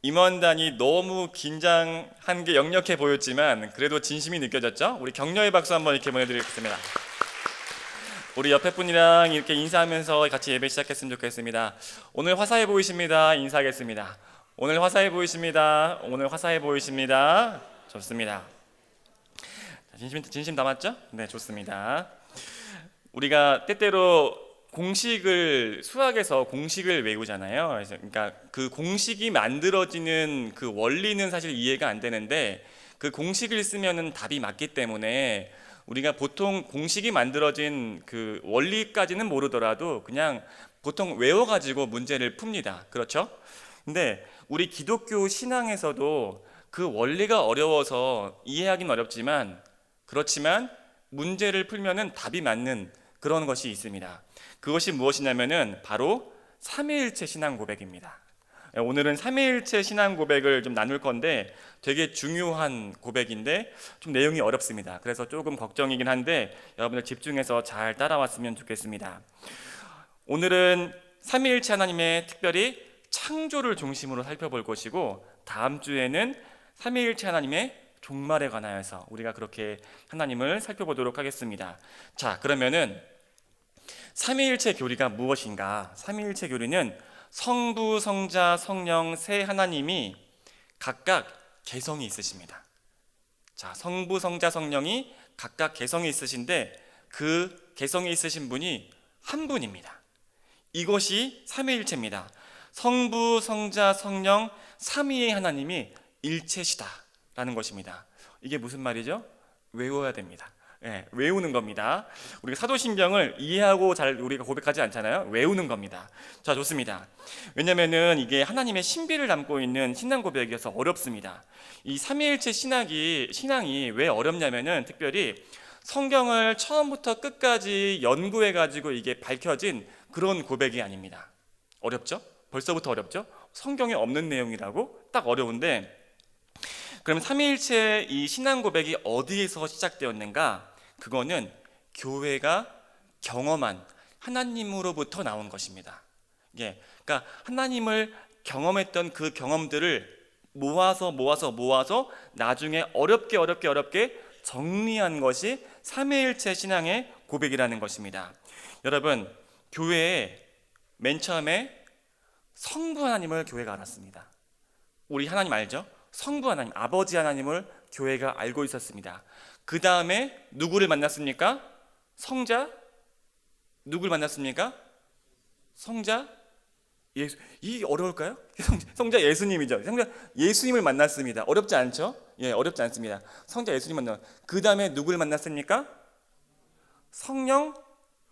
임원단이 너무 긴장한 게 역력해 보였지만 그래도 진심이 느껴졌죠? 우리 격려의 박수 한번 이렇게 보내드리겠습니다. 우리 옆에 분이랑 이렇게 인사하면서 같이 예배 시작했으면 좋겠습니다. 오늘 화사해 보이십니다. 인사하겠습니다. 오늘 화사해 보이십니다. 오늘 화사해 보이십니다. 좋습니다. 진심 담았죠? 네, 좋습니다. 우리가 때때로 수학에서 공식을 외우잖아요. 그러니까 그 공식이 만들어지는 그 원리는 사실 이해가 안 되는데 그 공식을 쓰면은 답이 맞기 때문에 우리가 보통 공식이 만들어진 그 원리까지는 모르더라도 그냥 보통 외워가지고 문제를 풉니다. 그렇죠? 근데 우리 기독교 신앙에서도 그 원리가 어려워서 이해하기는 어렵지만 그렇지만 문제를 풀면은 답이 맞는 그런 것이 있습니다. 그것이 무엇이냐면은 바로 삼위일체 신앙 고백입니다. 오늘은 삼위일체 신앙 고백을 좀 나눌 건데 되게 중요한 고백인데 좀 내용이 어렵습니다. 그래서 조금 걱정이긴 한데 여러분들 집중해서 잘 따라왔으면 좋겠습니다. 오늘은 삼위일체 하나님의 특별히 창조를 중심으로 살펴볼 것이고 다음 주에는 삼위일체 하나님의 종말에 관하여서 우리가 그렇게 하나님을 살펴보도록 하겠습니다. 자, 그러면은 삼위일체 교리가 무엇인가? 삼위일체 교리는 성부, 성자, 성령 세 하나님이 각각 개성이 있으십니다. 자, 성부, 성자, 성령이 각각 개성이 있으신데 그 개성이 있으신 분이 한 분입니다. 이것이 삼위일체입니다. 성부, 성자, 성령 삼위의 하나님이 일체시다라는 것입니다. 이게 무슨 말이죠? 외워야 됩니다. 네, 외우는 겁니다. 우리가 사도신경을 이해하고 잘 우리가 고백하지 않잖아요. 외우는 겁니다. 자, 좋습니다. 왜냐면은 이게 하나님의 신비를 담고 있는 신앙 고백이어서 어렵습니다. 이 삼위일체 신앙이 왜 어렵냐면은 특별히 성경을 처음부터 끝까지 연구해가지고 이게 밝혀진 그런 고백이 아닙니다. 어렵죠? 벌써부터 어렵죠? 성경에 없는 내용이라고 딱 어려운데 그럼 삼위일체 이 신앙 고백이 어디에서 시작되었는가? 그거는 교회가 경험한 하나님으로부터 나온 것입니다. 예, 그러니까 하나님을 경험했던 그 경험들을 모아서 나중에 어렵게 정리한 것이 삼위일체 신앙의 고백이라는 것입니다. 여러분, 교회에 맨 처음에 성부 하나님을 교회가 알았습니다. 우리 하나님 알죠? 성부 하나님, 아버지 하나님을 교회가 알고 있었습니다. 그 다음에 누구를 만났습니까? 성자? 누구를 만났습니까? 성자? 예수. 이 어려울까요? 성자 예수님이죠. 성자 예수님을 만났습니다. 어렵지 않죠? 예, 어렵지 않습니다. 성자 예수님 만나. 그 다음에 누구를 만났습니까? 성령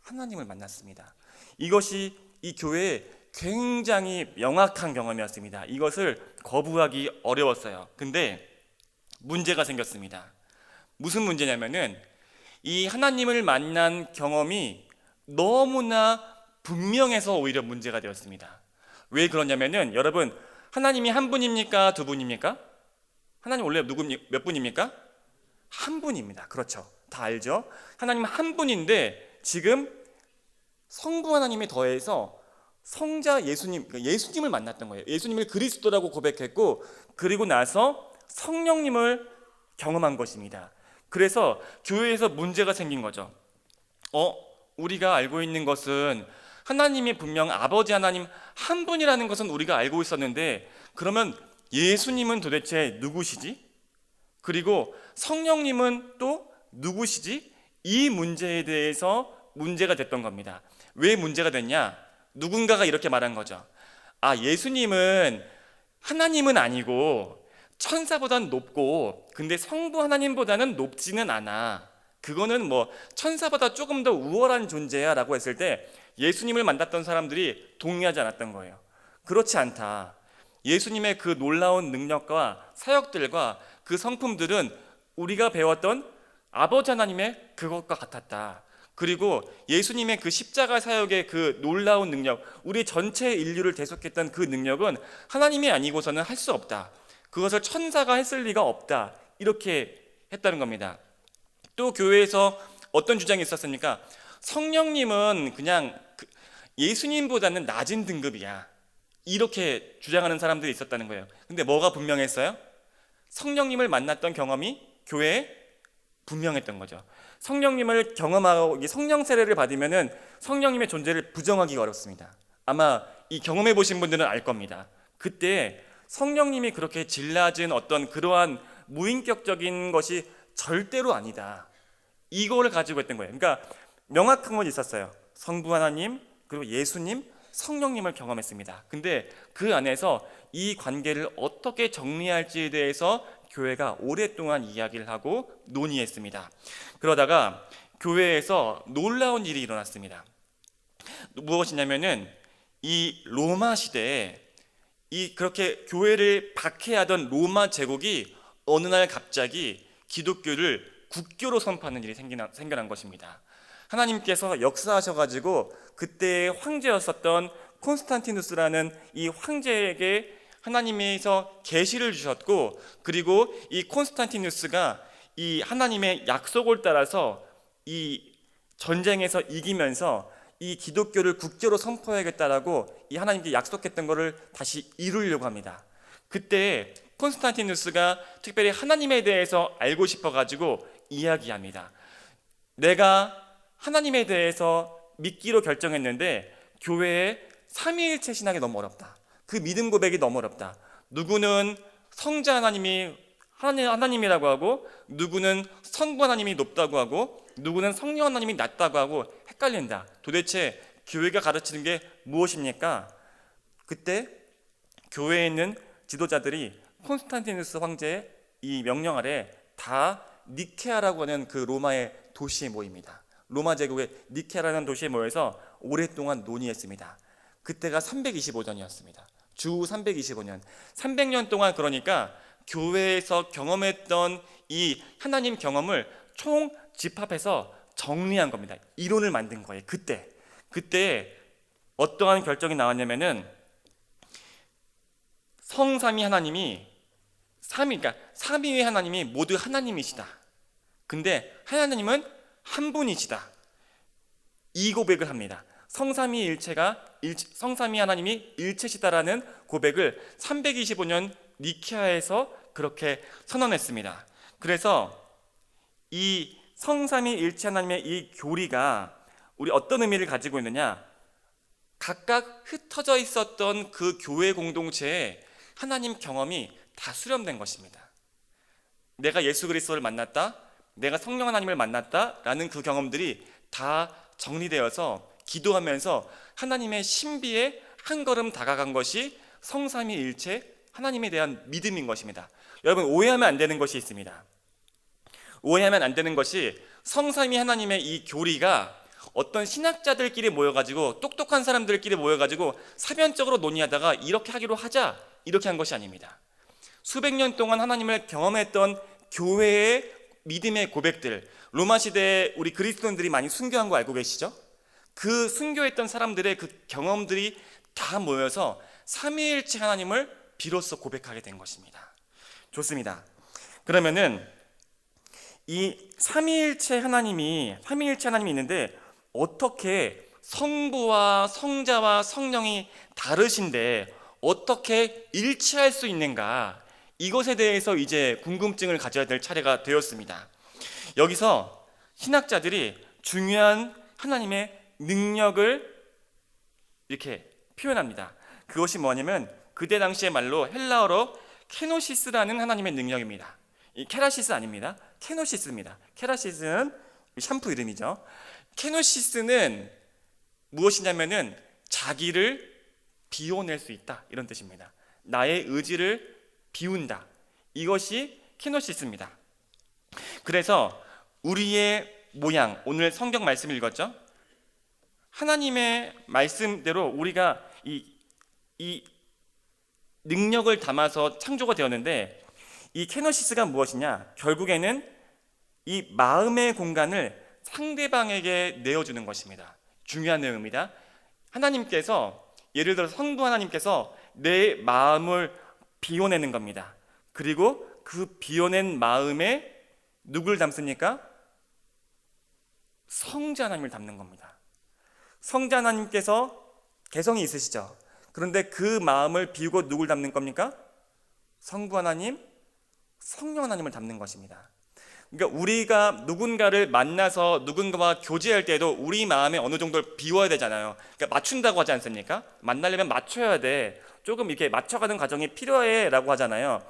하나님을 만났습니다. 이것이 이 교회의 굉장히 명확한 경험이었습니다. 이것을 거부하기 어려웠어요. 근데 문제가 생겼습니다. 무슨 문제냐면은 이 하나님을 만난 경험이 너무나 분명해서 오히려 문제가 되었습니다. 왜 그러냐면은 여러분, 하나님이 한 분입니까? 두 분입니까? 하나님 원래 몇 분입니까? 한 분입니다. 그렇죠. 다 알죠? 하나님 한 분인데 지금 성부 하나님이 더해서 성자 예수님을 만났던 거예요. 예수님을 그리스도라고 고백했고 그리고 나서 성령님을 경험한 것입니다. 그래서 교회에서 문제가 생긴 거죠. 우리가 알고 있는 것은 하나님이 분명 아버지 하나님 한 분이라는 것은 우리가 알고 있었는데 그러면 예수님은 도대체 누구시지? 그리고 성령님은 또 누구시지? 이 문제에 대해서 문제가 됐던 겁니다. 왜 문제가 됐냐? 누군가가 이렇게 말한 거죠. 예수님은 하나님은 아니고 천사보다는 높고 근데 성부 하나님보다는 높지는 않아. 그거는 뭐 천사보다 조금 더 우월한 존재야 라고 했을 때 예수님을 만났던 사람들이 동의하지 않았던 거예요. 그렇지 않다. 예수님의 그 놀라운 능력과 사역들과 그 성품들은 우리가 배웠던 아버지 하나님의 그것과 같았다. 그리고 예수님의 그 십자가 사역의 그 놀라운 능력, 우리 전체 인류를 대속했던 그 능력은 하나님이 아니고서는 할 수 없다. 그것을 천사가 했을 리가 없다. 이렇게 했다는 겁니다. 또 교회에서 어떤 주장이 있었습니까? 성령님은 그냥 예수님보다는 낮은 등급이야. 이렇게 주장하는 사람들이 있었다는 거예요. 근데 뭐가 분명했어요? 성령님을 만났던 경험이 교회에 분명했던 거죠. 성령님을 경험하고 성령 세례를 받으면은 성령님의 존재를 부정하기가 어렵습니다. 아마 이 경험해 보신 분들은 알 겁니다. 그때 성령님이 그렇게 질낮은 어떤 그러한 무인격적인 것이 절대로 아니다. 이거를 가지고 있던 거예요. 그러니까 명확한 건 있었어요. 성부 하나님, 그리고 예수님, 성령님을 경험했습니다. 근데 그 안에서 이 관계를 어떻게 정리할지에 대해서 교회가 오랫동안 이야기를 하고 논의했습니다. 그러다가 교회에서 놀라운 일이 일어났습니다. 무엇이냐면은 이 로마 시대에 이 그렇게 교회를 박해하던 로마 제국이 어느 날 갑자기 기독교를 국교로 선포하는 일이 생겨난 것입니다. 하나님께서 역사하셔가지고 그때 황제였었던 콘스탄티누스라는 이 황제에게 하나님께서 계시를 주셨고, 그리고 이 콘스탄티누스가 이 하나님의 약속을 따라서 이 전쟁에서 이기면서 이 기독교를 국교로 선포해야겠다라고 이 하나님께 약속했던 것을 다시 이루려고 합니다. 그때 콘스탄티누스가 특별히 하나님에 대해서 알고 싶어가지고 이야기합니다. 내가 하나님에 대해서 믿기로 결정했는데 교회에 삼위일체 신학이 너무 어렵다. 그 믿음 고백이 너무 어렵다. 누구는 성자 하나님이 하나님이라고 하고, 누구는 성부 하나님이 높다고 하고, 누구는 성령 하나님이 낮다고 하고 헷갈린다. 도대체 교회가 가르치는 게 무엇입니까? 그때 교회에 있는 지도자들이 콘스탄티누스 황제의 이 명령 아래 다 니케아라고 하는 그 로마의 도시에 모입니다. 로마 제국의 니케아라는 도시에 모여서 오랫동안 논의했습니다. 그때가 325년이었습니다. 주 325년, 300년 동안, 그러니까 교회에서 경험했던 이 하나님 경험을 총 집합해서 정리한 겁니다. 이론을 만든 거예요. 그때 어떠한 결정이 나왔냐면은 성삼위 하나님이 그러니까 삼위의 하나님이 모두 하나님이시다. 근데 하나님은 한 분이시다. 이 고백을 합니다. 성삼위 하나님이 일체시다라는 고백을 325년 니케아에서 그렇게 선언했습니다. 그래서 이 성삼위 일체 하나님의 이 교리가 우리 어떤 의미를 가지고 있느냐? 각각 흩어져 있었던 그 교회 공동체에 하나님 경험이 다 수렴된 것입니다. 내가 예수 그리스도를 만났다, 내가 성령 하나님을 만났다라는 그 경험들이 다 정리되어서 기도하면서 하나님의 신비에 한 걸음 다가간 것이 성삼위일체 하나님에 대한 믿음인 것입니다. 여러분, 오해하면 안 되는 것이 있습니다. 오해하면 안 되는 것이 성삼위 하나님의 이 교리가 어떤 신학자들끼리 모여가지고, 똑똑한 사람들끼리 모여가지고 사변적으로 논의하다가 이렇게 하기로 하자, 이렇게 한 것이 아닙니다. 수백 년 동안 하나님을 경험했던 교회의 믿음의 고백들, 로마 시대에 우리 그리스도인들이 많이 순교한 거 알고 계시죠? 그 순교했던 사람들의 그 경험들이 다 모여서 삼위일체 하나님을 비로소 고백하게 된 것입니다. 좋습니다. 그러면은 이 삼위일체 하나님이 있는데 어떻게 성부와 성자와 성령이 다르신데 어떻게 일치할 수 있는가? 이것에 대해서 이제 궁금증을 가져야 될 차례가 되었습니다. 여기서 신학자들이 중요한 하나님의 능력을 이렇게 표현합니다. 그것이 뭐냐면 그때 당시의 말로 헬라어로 케노시스라는 하나님의 능력입니다. 이 케라시스 아닙니다. 케노시스입니다. 케라시스는 샴푸 이름이죠. 케노시스는 무엇이냐면은 자기를 비워낼 수 있다, 이런 뜻입니다. 나의 의지를 비운다. 이것이 케노시스입니다. 그래서 우리의 모양, 오늘 성경 말씀을 읽었죠? 하나님의 말씀대로 우리가 이 능력을 담아서 창조가 되었는데, 이 케노시스가 무엇이냐? 결국에는 이 마음의 공간을 상대방에게 내어주는 것입니다. 중요한 내용입니다. 하나님께서, 예를 들어 성부 하나님께서 내 마음을 비워내는 겁니다. 그리고 그 비워낸 마음에 누굴 담습니까? 성자 하나님을 담는 겁니다. 성자 하나님께서 개성이 있으시죠? 그런데 그 마음을 비우고 누굴 담는 겁니까? 성부 하나님, 성령 하나님을 담는 것입니다. 그러니까 우리가 누군가를 만나서 누군가와 교제할 때도 우리 마음에 어느 정도 비워야 되잖아요. 그러니까 맞춘다고 하지 않습니까? 만나려면 맞춰야 돼. 조금 이렇게 맞춰가는 과정이 필요해 라고 하잖아요.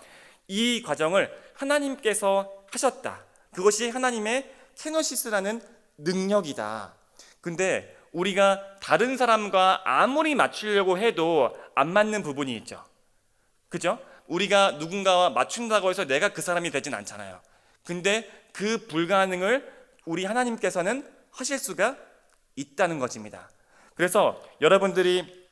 이 과정을 하나님께서 하셨다. 그것이 하나님의 케노시스라는 능력이다. 근데 우리가 다른 사람과 아무리 맞추려고 해도 안 맞는 부분이 있죠. 그죠? 우리가 누군가와 맞춘다고 해서 내가 그 사람이 되진 않잖아요. 근데 그 불가능을 우리 하나님께서는 하실 수가 있다는 것입니다. 그래서 여러분들이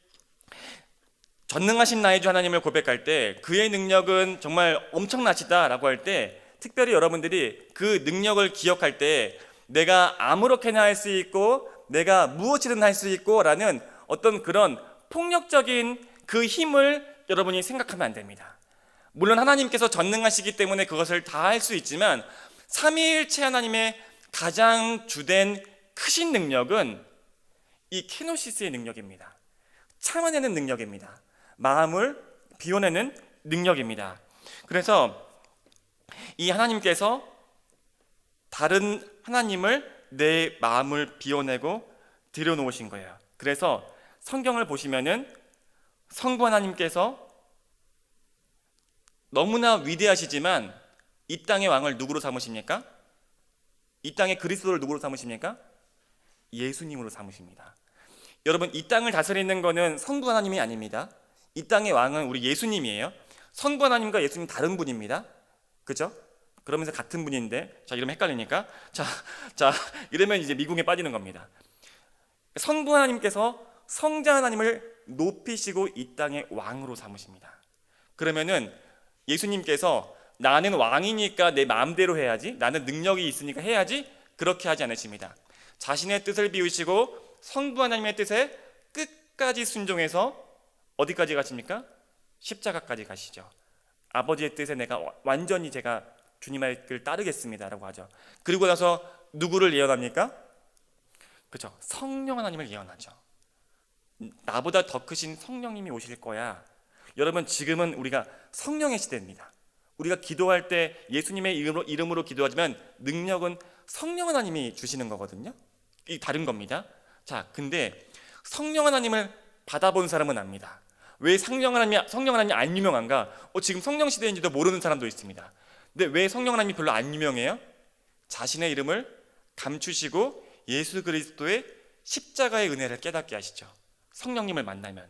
전능하신 나의 주 하나님을 고백할 때 그의 능력은 정말 엄청나시다라고 할 때 특별히 여러분들이 그 능력을 기억할 때 내가 아무렇게나 할 수 있고 내가 무엇이든 할 수 있고 라는 어떤 그런 폭력적인 그 힘을 여러분이 생각하면 안 됩니다. 물론 하나님께서 전능하시기 때문에 그것을 다 할 수 있지만 삼위일체 하나님의 가장 주된 크신 능력은 이 케노시스의 능력입니다. 참아내는 능력입니다. 마음을 비워내는 능력입니다. 그래서 이 하나님께서 다른 하나님을 내 마음을 비워내고 들여놓으신 거예요. 그래서 성경을 보시면은 성부 하나님께서 너무나 위대하시지만 이 땅의 왕을 누구로 삼으십니까? 이 땅의 그리스도를 누구로 삼으십니까? 예수님으로 삼으십니다. 여러분, 이 땅을 다스리는 것은 성부 하나님이 아닙니다. 이 땅의 왕은 우리 예수님이에요. 성부 하나님과 예수님 다른 분입니다. 그죠? 그러면서 같은 분인데, 자, 이러면 헷갈리니까. 자, 이러면 이제 미궁에 빠지는 겁니다. 성부 하나님께서 성자 하나님을 높이시고 이 땅의 왕으로 삼으십니다. 그러면은 예수님께서 나는 왕이니까 내 마음대로 해야지, 나는 능력이 있으니까 해야지, 그렇게 하지 않으십니다. 자신의 뜻을 비우시고 성부 하나님의 뜻에 끝까지 순종해서 어디까지 가십니까? 십자가까지 가시죠. 아버지의 뜻에 내가 완전히 제가 주님의 뜻을 따르겠습니다라고 하죠. 그리고 나서 누구를 예언합니까? 그렇죠. 성령 하나님을 예언하죠. 나보다 더 크신 성령님이 오실 거야. 여러분, 지금은 우리가 성령의 시대입니다. 우리가 기도할 때 예수님의 이름으로 기도하지만 능력은 성령 하나님이 주시는 거거든요. 이 다른 겁니다. 자, 근데 성령 하나님을 받아본 사람은 압니다. 왜 성령 하나님이 안 유명한가? 지금 성령 시대인지도 모르는 사람도 있습니다. 근데 왜 성령 하나님이 별로 안 유명해요? 자신의 이름을 감추시고 예수 그리스도의 십자가의 은혜를 깨닫게 하시죠. 성령님을 만나면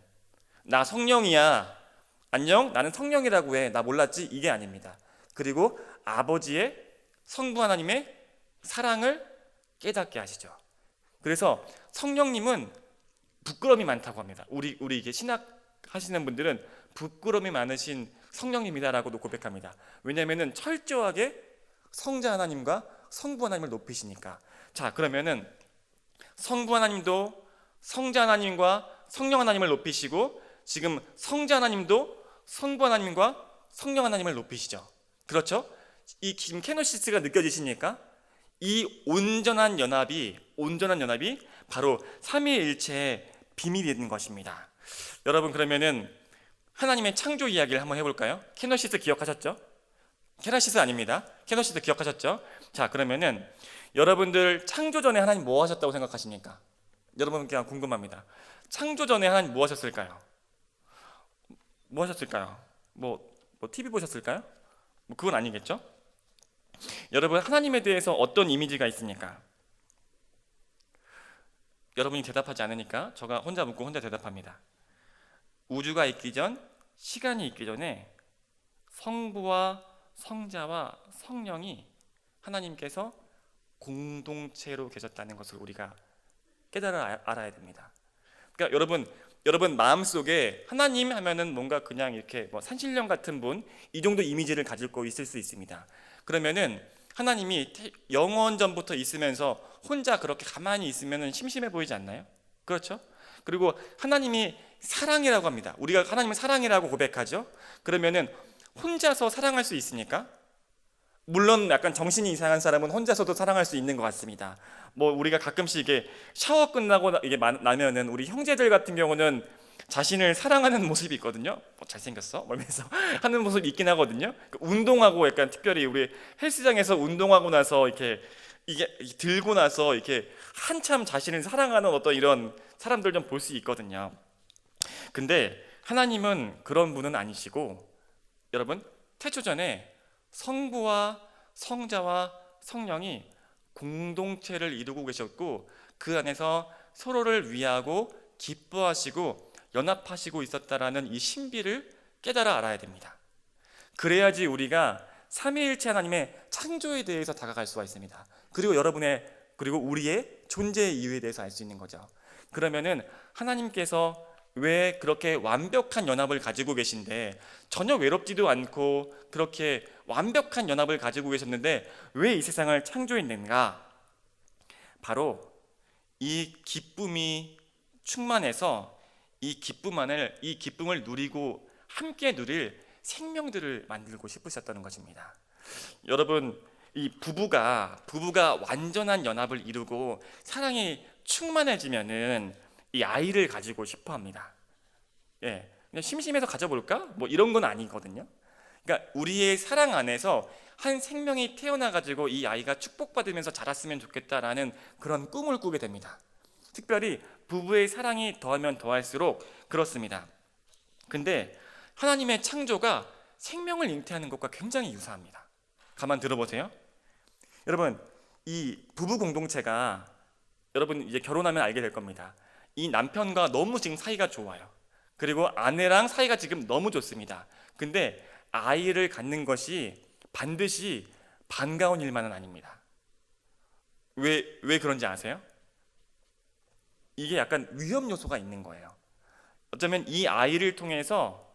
나 성령이야, 안녕, 나는 성령이라고 해, 나 몰랐지, 이게 아닙니다. 그리고 아버지의 성부 하나님의 사랑을 깨닫게 하시죠. 그래서 성령님은 부끄러움이 많다고 합니다. 우리 이게 신학 하시는 분들은 부끄러움이 많으신 성령님이다라고도 고백합니다. 왜냐하면은 철저하게 성자 하나님과 성부 하나님을 높이시니까. 자, 그러면은 성부 하나님도 성자 하나님과 성령 하나님을 높이시고 지금 성자 하나님도 성부 하나님과 성령 하나님을 높이시죠. 그렇죠? 이 지금 케노시스가 느껴지십니까? 이 온전한 연합이 바로 삼위일체의 비밀이 있는 것입니다. 여러분, 그러면은 하나님의 창조 이야기를 한번 해볼까요? 케노시스 기억하셨죠? 케노시스 아닙니다. 케노시스 기억하셨죠? 자, 그러면은 여러분들 창조 전에 하나님 뭐 하셨다고 생각하십니까? 여러분, 그냥 궁금합니다. 창조 전에 하나님 뭐 하셨을까요? 뭐 하셨을까요? 뭐 TV 보셨을까요? 그건 아니겠죠? 여러분, 하나님에 대해서 어떤 이미지가 있습니까? 여러분이 대답하지 않으니까 제가 혼자 묻고 혼자 대답합니다. 우주가 있기 전, 시간이 있기 전에 성부와 성자와 성령이 하나님께서 공동체로 계셨다는 것을 우리가 알아야 됩니다. 그러니까 여러분 마음속에 하나님 하면은 뭔가 그냥 이렇게 산신령 같은 분, 이 정도 이미지를 가지고 있을 수 있습니다. 그러면은 하나님이 영원 전부터 있으면서 혼자 그렇게 가만히 있으면은 심심해 보이지 않나요? 그렇죠? 그리고 하나님이 사랑이라고 합니다. 우리가 하나님을 사랑이라고 고백하죠. 그러면은 혼자서 사랑할 수 있습니까? 물론 약간 정신이 이상한 사람은 혼자서도 사랑할 수 있는 것 같습니다. 우리가 가끔씩 이게 샤워 끝나고 이게 나면은 우리 형제들 같은 경우는 자신을 사랑하는 모습이 있거든요. 잘생겼어? 이러면서 하는 모습이 있긴 하거든요. 운동하고 약간 특별히 우리 헬스장에서 운동하고 나서 이렇게 이게 들고 나서 이렇게 한참 자신을 사랑하는 어떤 이런 사람들 좀 볼 수 있거든요. 근데 하나님은 그런 분은 아니시고, 여러분, 태초전에 성부와 성자와 성령이 공동체를 이루고 계셨고, 그 안에서 서로를 위하고 기뻐하시고 연합하시고 있었다라는 이 신비를 깨달아 알아야 됩니다. 그래야지 우리가 삼위일체 하나님의 창조에 대해서 다가갈 수가 있습니다. 그리고 그리고 우리의 존재 이유에 대해서 알 수 있는 거죠. 그러면은 하나님께서 왜 그렇게 완벽한 연합을 가지고 계신데, 전혀 외롭지도 않고 그렇게 완벽한 연합을 가지고 계셨는데 왜 이 세상을 창조했는가? 바로 이 기쁨이 충만해서 이 기쁨을 누리고 함께 누릴 생명들을 만들고 싶으셨다는 것입니다. 여러분, 이 부부가 완전한 연합을 이루고 사랑이 충만해지면은 이 아이를 가지고 싶어 합니다. 예, 그냥 심심해서 가져볼까? 이런 건 아니거든요. 그러니까 우리의 사랑 안에서 한 생명이 태어나가지고 이 아이가 축복받으면서 자랐으면 좋겠다라는 그런 꿈을 꾸게 됩니다. 특별히 부부의 사랑이 더하면 더할수록 그렇습니다. 근데 하나님의 창조가 생명을 잉태하는 것과 굉장히 유사합니다. 가만 들어보세요. 여러분, 이 부부 공동체가, 여러분 이제 결혼하면 알게 될 겁니다. 이 남편과 너무 지금 사이가 좋아요. 그리고 아내랑 사이가 지금 너무 좋습니다. 근데 아이를 갖는 것이 반드시 반가운 일만은 아닙니다. 왜 그런지 아세요? 이게 약간 위험 요소가 있는 거예요. 어쩌면 이 아이를 통해서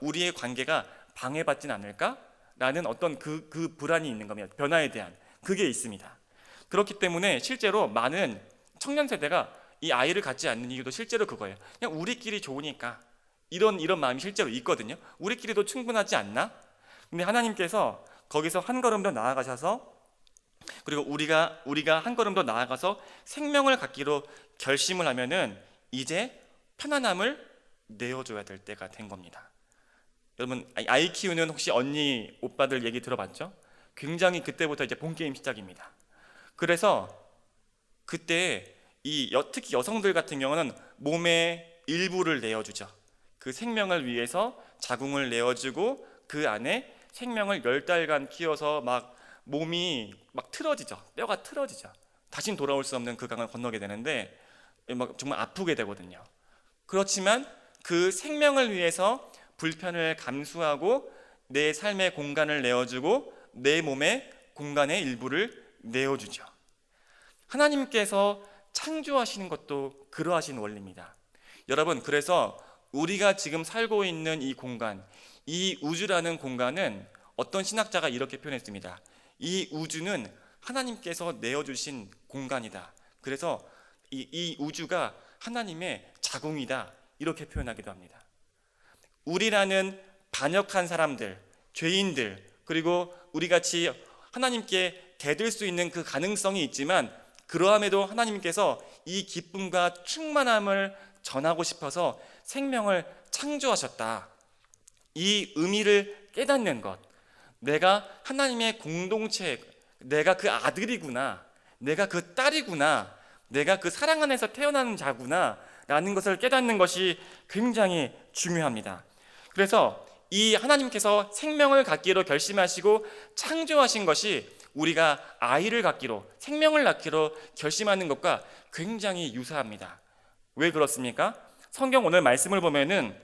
우리의 관계가 방해받진 않을까라는 어떤 그 불안이 있는 겁니다. 변화에 대한 그게 있습니다. 그렇기 때문에 실제로 많은 청년 세대가 이 아이를 갖지 않는 이유도 실제로 그거예요. 그냥 우리끼리 좋으니까, 이런 마음이 실제로 있거든요. 우리끼리도 충분하지 않나? 근데 하나님께서 거기서 한 걸음 더 나아가셔서, 그리고 우리가 한 걸음 더 나아가서 생명을 갖기로 결심을 하면은 이제 편안함을 내어줘야 될 때가 된 겁니다. 여러분, 아이 키우는 혹시 언니 오빠들 얘기 들어봤죠? 굉장히 그때부터 이제 본 게임 시작입니다. 그래서 그때 특히 여성들 같은 경우는 몸의 일부를 내어주죠. 그 생명을 위해서 자궁을 내어주고 그 안에 생명을 10달간 키워서 몸이 틀어지죠. 뼈가 틀어지죠. 다신 돌아올 수 없는 그 강을 건너게 되는데 정말 아프게 되거든요. 그렇지만 그 생명을 위해서 불편을 감수하고 내 삶의 공간을 내어주고 내 몸의 공간의 일부를 내어주죠. 하나님께서 창조하시는 것도 그러하신 원리입니다. 여러분, 그래서 우리가 지금 살고 있는 이 공간, 이 우주라는 공간은 어떤 신학자가 이렇게 표현했습니다. 이 우주는 하나님께서 내어주신 공간이다. 그래서 이 우주가 하나님의 자궁이다. 이렇게 표현하기도 합니다. 우리라는 반역한 사람들, 죄인들, 그리고 우리같이 하나님께 대들 수 있는 그 가능성이 있지만, 그러함에도 하나님께서 이 기쁨과 충만함을 전하고 싶어서 생명을 창조하셨다. 이 의미를 깨닫는 것, 내가 하나님의 공동체, 내가 그 아들이구나, 내가 그 딸이구나, 내가 그 사랑 안에서 태어나는 자구나 라는 것을 깨닫는 것이 굉장히 중요합니다. 그래서 이 하나님께서 생명을 갖기로 결심하시고 창조하신 것이 우리가 아이를 갖기로, 생명을 낳기로 결심하는 것과 굉장히 유사합니다. 왜 그렇습니까? 성경 오늘 말씀을 보면은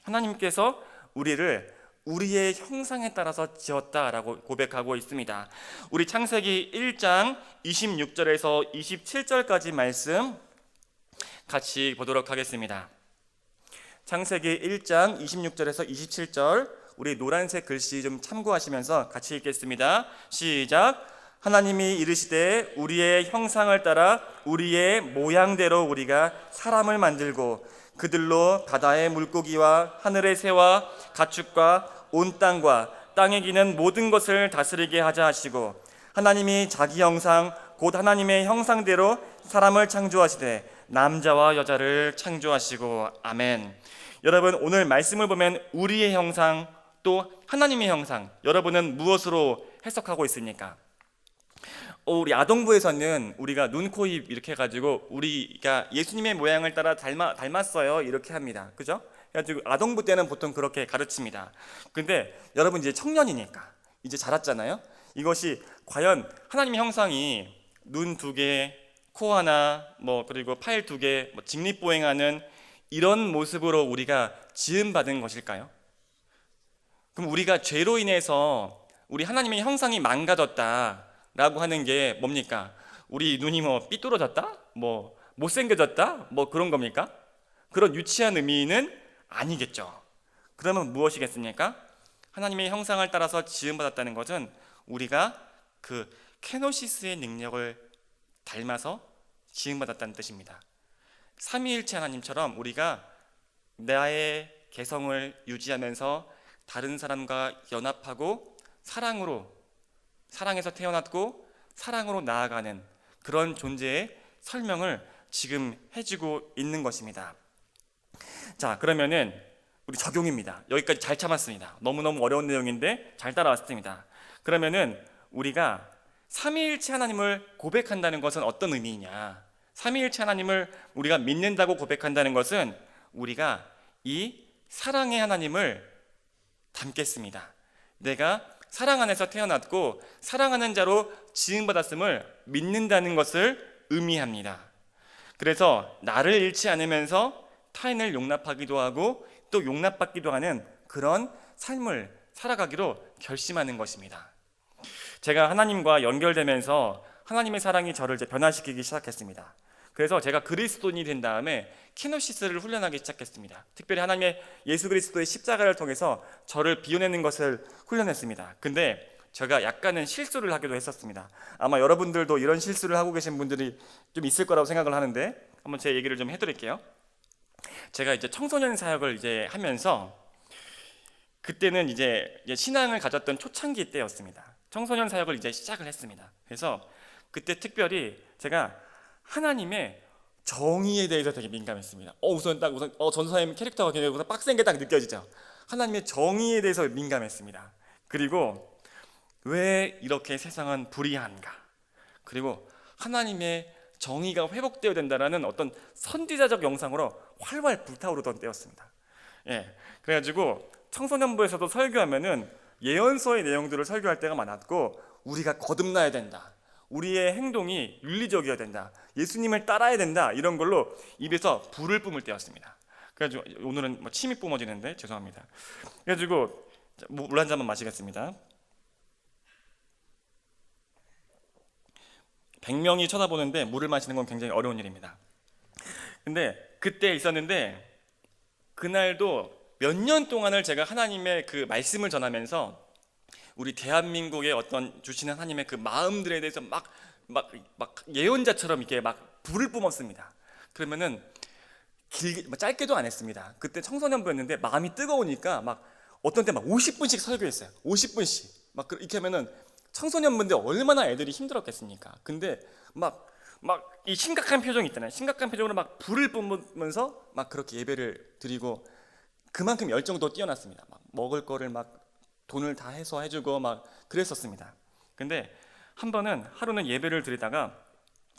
하나님께서 우리를 우리의 형상에 따라서 지었다라고 고백하고 있습니다. 우리 창세기 1장 26절에서 27절까지 말씀 같이 보도록 하겠습니다. 창세기 1장 26절에서 27절, 우리 노란색 글씨 좀 참고하시면서 같이 읽겠습니다. 시작. 하나님이 이르시되 우리의 형상을 따라 우리의 모양대로 우리가 사람을 만들고 그들로 바다의 물고기와 하늘의 새와 가축과 온 땅과 땅에 기는 모든 것을 다스리게 하자 하시고, 하나님이 자기 형상 곧 하나님의 형상대로 사람을 창조하시되 남자와 여자를 창조하시고. 아멘. 여러분, 오늘 말씀을 보면 우리의 형상 또 하나님의 형상, 여러분은 무엇으로 해석하고 있습니까? 우리 아동부에서는 우리가 눈, 코, 입 이렇게 해가지고 우리가 예수님의 모양을 따라 닮았어요 이렇게 합니다. 그죠? 그래가지고 아동부 때는 보통 그렇게 가르칩니다. 근데 여러분 이제 청년이니까 이제 자랐잖아요. 이것이 과연 하나님의 형상이 눈 2개, 코 하나, 그리고 팔 2개, 직립보행하는 이런 모습으로 우리가 지음받은 것일까요? 그럼 우리가 죄로 인해서 우리 하나님의 형상이 망가졌다라고 하는 게 뭡니까? 우리 눈이 삐뚤어졌다? 못생겨졌다? 그런 겁니까? 그런 유치한 의미는 아니겠죠. 그러면 무엇이겠습니까? 하나님의 형상을 따라서 지음받았다는 것은 우리가 그 케노시스의 능력을 닮아서 지음받았다는 뜻입니다. 삼위일체 하나님처럼 우리가 나의 개성을 유지하면서 다른 사람과 연합하고 사랑에서 태어났고 사랑으로 나아가는 그런 존재의 설명을 지금 해주고 있는 것입니다. 자, 그러면은 우리 적용입니다. 여기까지 잘 참았습니다. 너무너무 어려운 내용인데 잘 따라왔습니다. 그러면은 우리가 삼위일체 하나님을 고백한다는 것은 어떤 의미이냐? 삼위일체 하나님을 우리가 믿는다고 고백한다는 것은 우리가 이 사랑의 하나님을 닮겠습니다. 내가 사랑 안에서 태어났고 사랑하는 자로 지음받았음을 믿는다는 것을 의미합니다. 그래서 나를 잃지 않으면서 타인을 용납하기도 하고 또 용납받기도 하는 그런 삶을 살아가기로 결심하는 것입니다. 제가 하나님과 연결되면서 하나님의 사랑이 저를 이제 변화시키기 시작했습니다. 그래서 제가 그리스도인이 된 다음에 키노시스를 훈련하기 시작했습니다. 특별히 하나님의 예수 그리스도의 십자가를 통해서 저를 비워내는 것을 훈련했습니다. 근데 제가 약간은 실수를 하기도 했었습니다. 아마 여러분들도 이런 실수를 하고 계신 분들이 좀 있을 거라고 생각을 하는데 한번 제 얘기를 좀 해드릴게요. 제가 이제 청소년 사역을 이제 하면서 그때는 이제 신앙을 가졌던 초창기 때였습니다. 청소년 사역을 이제 시작을 했습니다. 그래서 그때 특별히 제가 하나님의 정의에 대해서 되게 민감했습니다. 우선 전사님 캐릭터가 굉장히 빡센 게 딱 느껴지죠. 하나님의 정의에 대해서 민감했습니다. 그리고 왜 이렇게 세상은 불의한가? 그리고 하나님의 정의가 회복되어야 된다라는 어떤 선지자적 영상으로 활활 불타오르던 때였습니다. 그래가지고 청소년부에서도 설교하면은 예언서의 내용들을 설교할 때가 많았고 우리가 거듭나야 된다. 우리의 행동이 윤리적이어야 된다. 예수님을 따라야 된다. 이런 걸로 입에서 불을 뿜을 때였습니다. 그래가지고 오늘은 침이 뿜어지는데 죄송합니다. 그래가지고 물 한 잔만 마시겠습니다. 100명이 쳐다보는데 물을 마시는 건 굉장히 어려운 일입니다. 근데 그때 있었는데 그날도 몇 년 동안을 제가 하나님의 그 말씀을 전하면서 우리 대한민국의 어떤 주시는 하나님의 그 마음들에 대해서 막 예언자처럼 이렇게 막 불을 뿜었습니다. 그러면은 길게 짧게도 안 했습니다. 그때 청소년부였는데 마음이 뜨거우니까 막 어떤 때 막 50분씩 설교했어요. 50분씩 막 이렇게 하면은 청소년분들 얼마나 애들이 힘들었겠습니까? 근데 막 이 심각한 표정이 있잖아요. 심각한 표정으로 막 불을 뿜으면서 막 그렇게 예배를 드리고 그만큼 열정도 뛰어났습니다. 막 먹을 거를 막 돈을 다 해서 해주고 막 그랬었습니다. 근데 한 번은 하루는 예배를 드리다가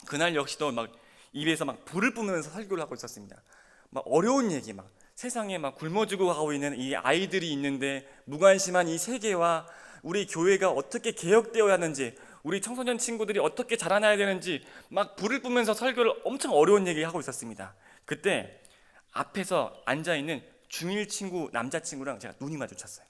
그날 역시도 막 입에서 막 불을 뿜으면서 설교를 하고 있었습니다. 막 어려운 얘기, 막 세상에 막 굶어 죽어가고 있는 이 아이들이 있는데 무관심한 이 세계와 우리 교회가 어떻게 개혁되어야 하는지, 우리 청소년 친구들이 어떻게 자라나야 되는지 막 불을 뿜으면서 설교를 엄청 어려운 얘기 하고 있었습니다. 그때 앞에서 앉아있는 중1 친구, 남자친구랑 제가 눈이 마주쳤어요.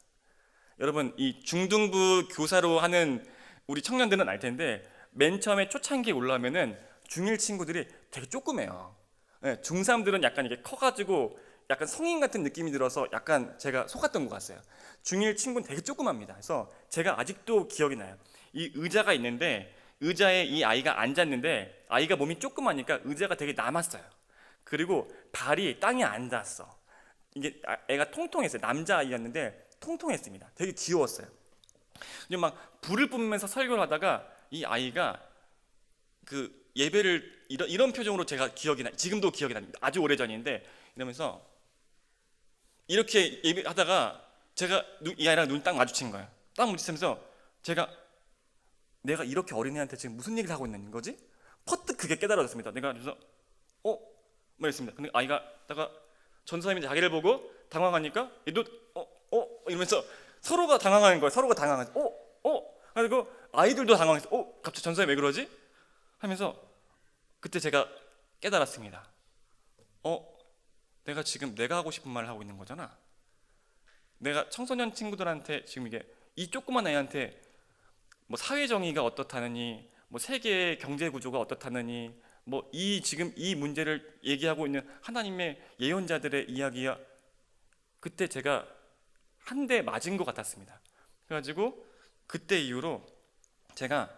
여러분, 이 중등부 교사로 하는 우리 청년들은 알 텐데 맨 처음에 초창기에 올라오면은 중1 친구들이 되게 조그매요. 중3들은 약간 이게 커가지고 약간 성인 같은 느낌이 들어서 약간 제가 속았던 것 같아요. 중1 친구는 되게 조그맣니다. 그래서 제가 아직도 기억이 나요. 이 의자가 있는데 의자에 이 아이가 앉았는데 아이가 몸이 조그마니까 의자가 되게 남았어요. 그리고 발이 땅에 안 닿았어. 이게 애가 통통했어요. 남자아이였는데 통통했습니다. 되게 귀여웠어요. 근데 막 불을 뿜으면서 설교를 하다가 이 아이가 그 예배를 이런 표정으로 제가 지금도 기억이 납니다. 아주 오래전인데 이러면서 이렇게 하다가 제가 이 아이랑 눈이 딱 마주친 거예요. 딱 마주치면서 내가 이렇게 어린애한테 지금 무슨 얘기를 하고 있는 거지? 퍼뜩 그게 깨달아졌습니다. 내가 그래서 말했습니다. 근데 아이가 다가 전사님이 자기를 보고 당황하니까 얘도 이러면서 서로가 당황하는 거예요. 서로가 당황해서 그리고 아이들도 당황해서 갑자기 전사님 왜 그러지? 하면서 그때 제가 깨달았습니다. 내가 지금 내가 하고 싶은 말을 하고 있는 거잖아. 내가 청소년 친구들한테 지금 이 조그만 애한테 뭐 사회 정의가 어떻다느니, 뭐 세계의 경제 구조가 어떻다느니, 뭐 지금 이 문제를 얘기하고 있는 하나님의 예언자들의 이야기야. 그때 제가 한 대 맞은 것 같았습니다. 그래가지고 그때 이후로 제가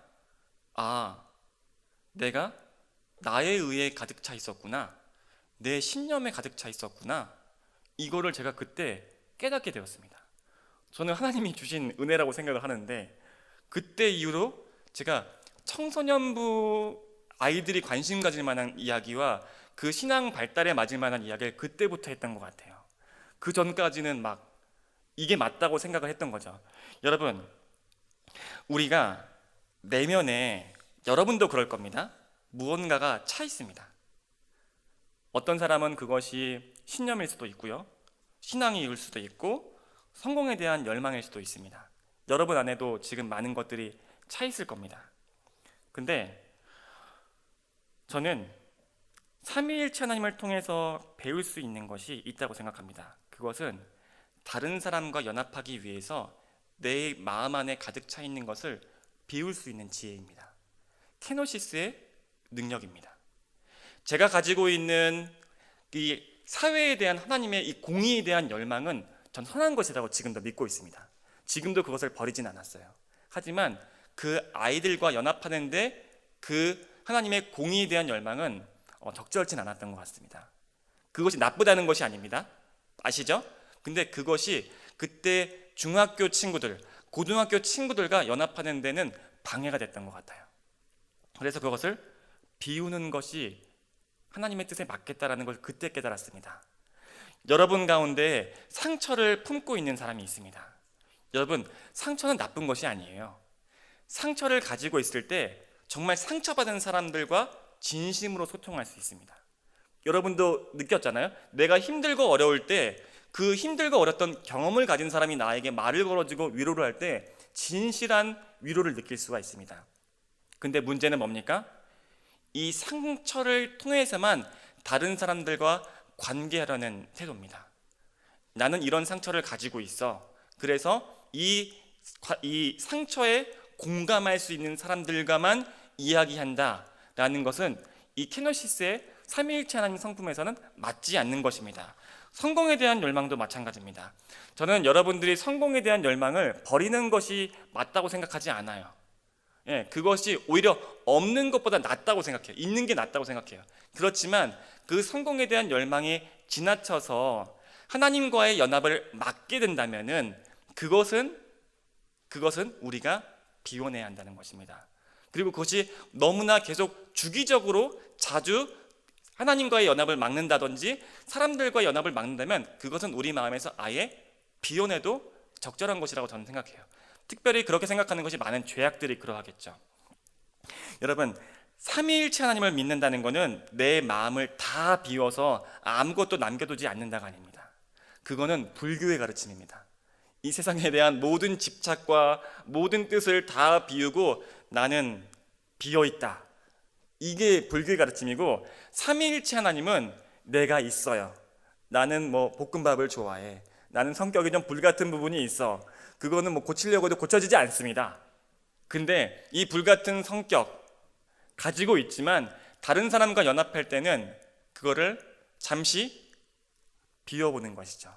내가 나에 의해 가득 차 있었구나, 내 신념에 가득 차 있었구나, 이거를 제가 그때 깨닫게 되었습니다. 저는 하나님이 주신 은혜라고 생각을 하는데, 그때 이후로 제가 청소년부 아이들이 관심 가질 만한 이야기와 그 신앙 발달에 맞을 만한 이야기를 그때부터 했던 것 같아요. 그 전까지는 막 이게 맞다고 생각을 했던 거죠. 여러분, 우리가 내면에, 여러분도 그럴 겁니다, 무언가가 차 있습니다. 어떤 사람은 그것이 신념일 수도 있고요, 신앙일 수도 있고, 성공에 대한 열망일 수도 있습니다. 여러분 안에도 지금 많은 것들이 차 있을 겁니다. 근데 저는 삼위일체 하나님을 통해서 배울 수 있는 것이 있다고 생각합니다. 그것은 다른 사람과 연합하기 위해서 내 마음 안에 가득 차 있는 것을 비울 수 있는 지혜입니다. 케노시스의 능력입니다. 제가 가지고 있는 이 사회에 대한 하나님의 이 공의에 대한 열망은 전 선한 것이라고 지금도 믿고 있습니다. 지금도 그것을 버리진 않았어요. 하지만 그 아이들과 연합하는데 그 하나님의 공의에 대한 열망은 적절치 않았던 것 같습니다. 그것이 나쁘다는 것이 아닙니다. 아시죠? 근데 그것이 그때 중학교 친구들, 고등학교 친구들과 연합하는 데는 방해가 됐던 것 같아요. 그래서 그것을 비우는 것이 하나님의 뜻에 맞겠다라는 걸 그때 깨달았습니다. 여러분 가운데 상처를 품고 있는 사람이 있습니다. 여러분, 상처는 나쁜 것이 아니에요. 상처를 가지고 있을 때 정말 상처받은 사람들과 진심으로 소통할 수 있습니다. 여러분도 느꼈잖아요. 내가 힘들고 어려울 때 그 힘들고 어렸던 경험을 가진 사람이 나에게 말을 걸어주고 위로를 할 때 진실한 위로를 느낄 수가 있습니다. 근데 문제는 뭡니까? 이 상처를 통해서만 다른 사람들과 관계하려는 태도입니다. 나는 이런 상처를 가지고 있어. 그래서 이 상처에 공감할 수 있는 사람들과만 이야기한다라는 것은 이 케노시스의 삼위일체 하나님 성품에서는 맞지 않는 것입니다. 성공에 대한 열망도 마찬가지입니다. 저는 여러분들이 성공에 대한 열망을 버리는 것이 맞다고 생각하지 않아요. 그것이 오히려 없는 것보다 낫다고 생각해요. 있는 게 낫다고 생각해요. 그렇지만 그 성공에 대한 열망이 지나쳐서 하나님과의 연합을 막게 된다면은 그것은 우리가 비워내야 한다는 것입니다. 그리고 그것이 너무나 계속 주기적으로 자주 하나님과의 연합을 막는다든지 사람들과의 연합을 막는다면 그것은 우리 마음에서 아예 비워내도 적절한 것이라고 저는 생각해요. 특별히 그렇게 생각하는 것이 많은 죄악들이 그러하겠죠. 여러분, 삼위일체 하나님을 믿는다는 것은 내 마음을 다 비워서 아무것도 남겨두지 않는다가 아닙니다. 그거는 불교의 가르침입니다. 이 세상에 대한 모든 집착과 모든 뜻을 다 비우고 나는 비어있다, 이게 불교의 가르침이고, 삼위일체 하나님은 내가 있어요. 나는 볶음밥을 좋아해. 나는 성격이 좀 불같은 부분이 있어. 그거는 고치려고 해도 고쳐지지 않습니다. 근데 이 불같은 성격 가지고 있지만 다른 사람과 연합할 때는 그거를 잠시 비워보는 것이죠.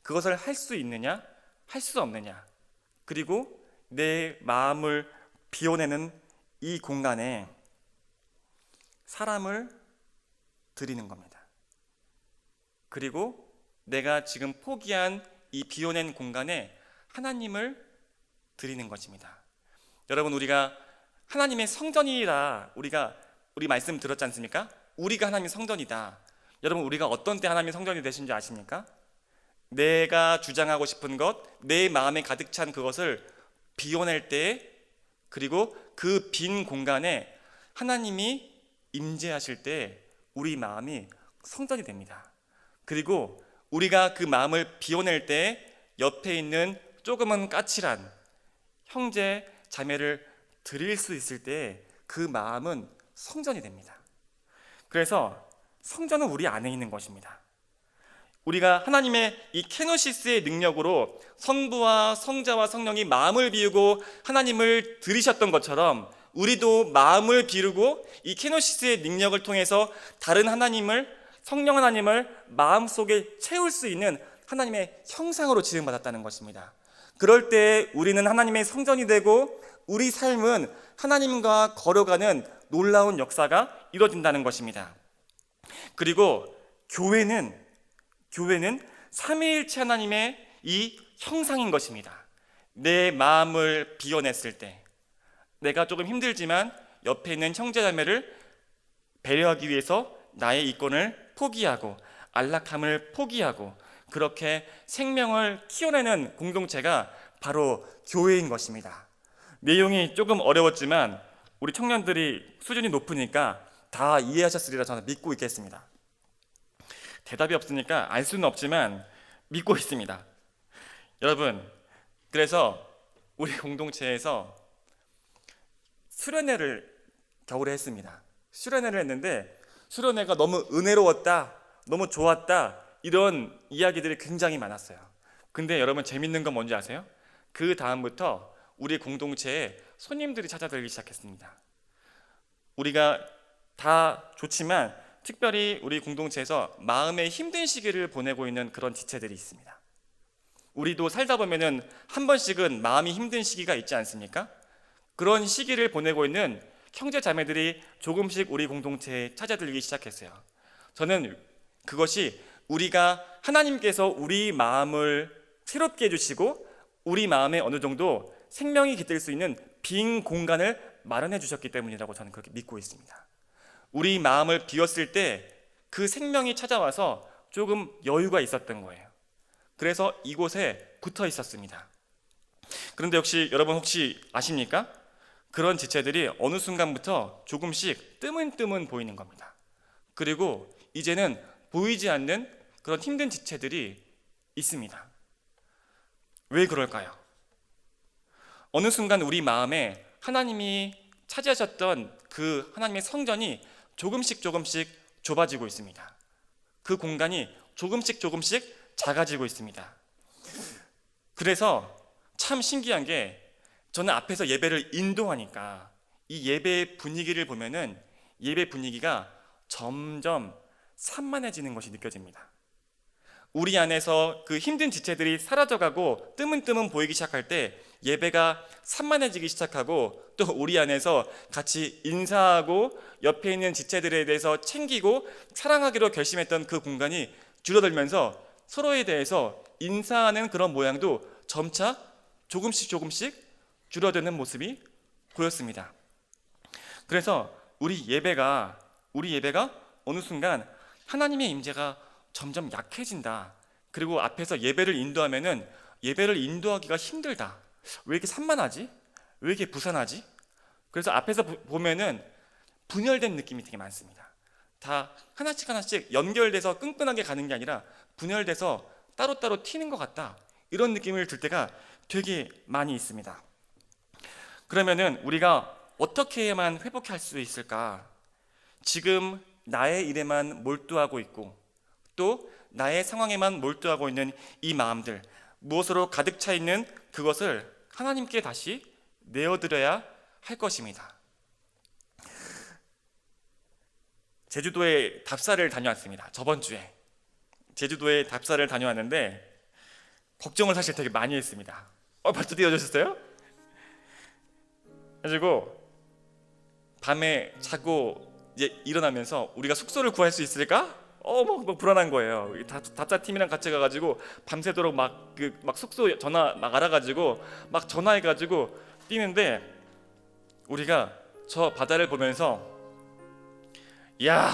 그것을 할 수 있느냐, 할 수 없느냐, 그리고 내 마음을 비워내는 이 공간에 사람을 드리는 겁니다. 그리고 내가 지금 포기한 이 비워낸 공간에 하나님을 드리는 것입니다. 여러분, 우리가 하나님의 성전이라 우리가 우리 말씀 들었지 않습니까? 우리가 하나님의 성전이다. 여러분, 우리가 어떤 때 하나님의 성전이 되신 줄 아십니까? 내가 주장하고 싶은 것, 내 마음에 가득 찬 그것을 비워낼 때, 그리고 그 빈 공간에 하나님이 임재하실 때 우리 마음이 성전이 됩니다. 그리고 우리가 그 마음을 비워낼 때 옆에 있는 조금은 까칠한 형제 자매를 드릴 수 있을 때 그 마음은 성전이 됩니다. 그래서 성전은 우리 안에 있는 것입니다. 우리가 하나님의 이 케노시스의 능력으로 성부와 성자와 성령이 마음을 비우고 하나님을 들이셨던 것처럼 우리도 마음을 비우고 이 케노시스의 능력을 통해서 다른 하나님을, 성령 하나님을 마음속에 채울 수 있는 하나님의 형상으로 지음받았다는 것입니다. 그럴 때 우리는 하나님의 성전이 되고 우리 삶은 하나님과 걸어가는 놀라운 역사가 이루어진다는 것입니다. 그리고 교회는 삼위일체 하나님의 이 형상인 것입니다. 내 마음을 비워냈을 때, 내가 조금 힘들지만 옆에 있는 형제자매를 배려하기 위해서 나의 이권을 포기하고 안락함을 포기하고 그렇게 생명을 키워내는 공동체가 바로 교회인 것입니다. 내용이 조금 어려웠지만 우리 청년들이 수준이 높으니까 다 이해하셨으리라 저는 믿고 있겠습니다. 대답이 없으니까 알 수는 없지만 믿고 있습니다. 여러분, 그래서 우리 공동체에서 수련회를 겨울에 했습니다. 수련회를 했는데 수련회가 너무 은혜로웠다, 너무 좋았다, 이런 이야기들이 굉장히 많았어요. 근데 여러분, 재밌는 건 뭔지 아세요? 그 다음부터 우리 공동체에 손님들이 찾아들기 시작했습니다. 우리가 다 좋지만 특별히 우리 공동체에서 마음의 힘든 시기를 보내고 있는 그런 지체들이 있습니다. 우리도 살다 보면은 한 번씩은 마음이 힘든 시기가 있지 않습니까? 그런 시기를 보내고 있는 형제 자매들이 조금씩 우리 공동체에 찾아들기 시작했어요. 저는 그것이 우리가 하나님께서 우리 마음을 새롭게 해주시고 우리 마음에 어느 정도 생명이 깃들 수 있는 빈 공간을 마련해 주셨기 때문이라고 저는 그렇게 믿고 있습니다. 우리 마음을 비웠을 때 그 생명이 찾아와서 조금 여유가 있었던 거예요. 그래서 이곳에 붙어 있었습니다. 그런데 여러분 혹시 아십니까? 그런 지체들이 어느 순간부터 조금씩 뜨문뜨문 보이는 겁니다. 그리고 이제는 보이지 않는 그런 힘든 지체들이 있습니다. 왜 그럴까요? 어느 순간 우리 마음에 하나님이 차지하셨던 그 하나님의 성전이 조금씩 좁아지고 있습니다. 그 공간이 조금씩 작아지고 있습니다. 그래서 참 신기한 게 저는 앞에서 예배를 인도하니까 이 예배 분위기를 보면은 예배 분위기가 점점 산만해지는 것이 느껴집니다. 우리 안에서 그 힘든 지체들이 사라져가고 뜨문뜨문 보이기 시작할 때 예배가 산만해지기 시작하고 또 우리 안에서 같이 인사하고 옆에 있는 지체들에 대해서 챙기고 사랑하기로 결심했던 그 공간이 줄어들면서 서로에 대해서 인사하는 그런 모양도 점차 조금씩 줄어드는 모습이 보였습니다. 그래서 우리 예배가 어느 순간 하나님의 임재가 점점 약해진다. 그리고 앞에서 예배를 인도하면은 예배를 인도하기가 힘들다. 왜 이렇게 산만하지? 왜 이렇게 부산하지? 그래서 앞에서 보면은 분열된 느낌이 되게 많습니다. 다 하나씩 연결돼서 끈끈하게 가는 게 아니라 분열돼서 따로따로 튀는 것 같다. 이런 느낌을 들 때가 되게 많이 있습니다. 그러면은 우리가 어떻게 해야만 회복할 수 있을까? 지금 나의 일에만 몰두하고 있고 또 나의 상황에만 몰두하고 있는 이 마음들, 무엇으로 가득 차 있는 그것을 하나님께 다시 내어드려야 할 것입니다. 제주도에 답사를 다녀왔습니다. 저번 주에 제주도에 답사를 다녀왔는데 걱정을 사실 되게 많이 했습니다. 벌써 뛰어주셨어요? 그래가지고 밤에 자고 이제 일어나면서 우리가 숙소를 구할 수 있을까? 막 불안한 거예요. 답사 팀이랑 같이 가가지고 밤새도록 막 숙소 전화 막 알아가지고 막 전화해가지고 뛰는데 우리가 저 바다를 보면서 야,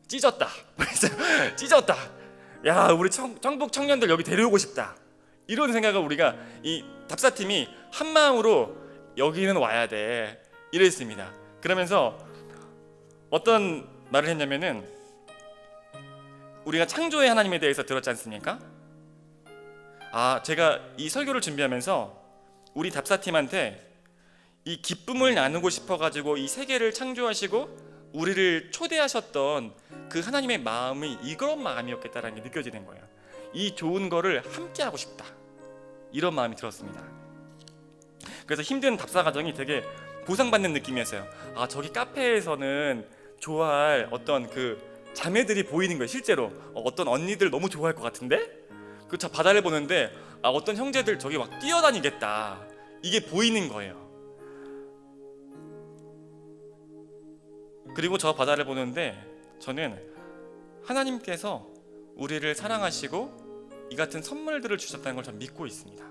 찢었다. 찢었다. 야, 우리 청북 청년들 여기 데려오고 싶다. 이런 생각을 우리가 이 답사팀이 한 마음으로 여기는 와야 돼 이랬습니다. 그러면서 어떤 말을 했냐면은, 우리가 창조의 하나님에 대해서 들었지 않습니까? 제가 이 설교를 준비하면서 우리 답사팀한테 이 기쁨을 나누고 싶어가지고 이 세계를 창조하시고 우리를 초대하셨던 그 하나님의 마음이 이런 마음이었겠다라는 게 느껴지는 거예요. 이 좋은 거를 함께 하고 싶다, 이런 마음이 들었습니다. 그래서 힘든 답사 과정이 되게 보상받는 느낌이었어요. 저기 카페에서는 좋아할 어떤 그 자매들이 보이는 거예요. 실제로 어떤 언니들 너무 좋아할 것 같은데, 저 바다를 보는데 어떤 형제들 저기 막 뛰어다니겠다, 이게 보이는 거예요. 그리고 저 바다를 보는데 저는 하나님께서 우리를 사랑하시고 이 같은 선물들을 주셨다는 걸 전 믿고 있습니다.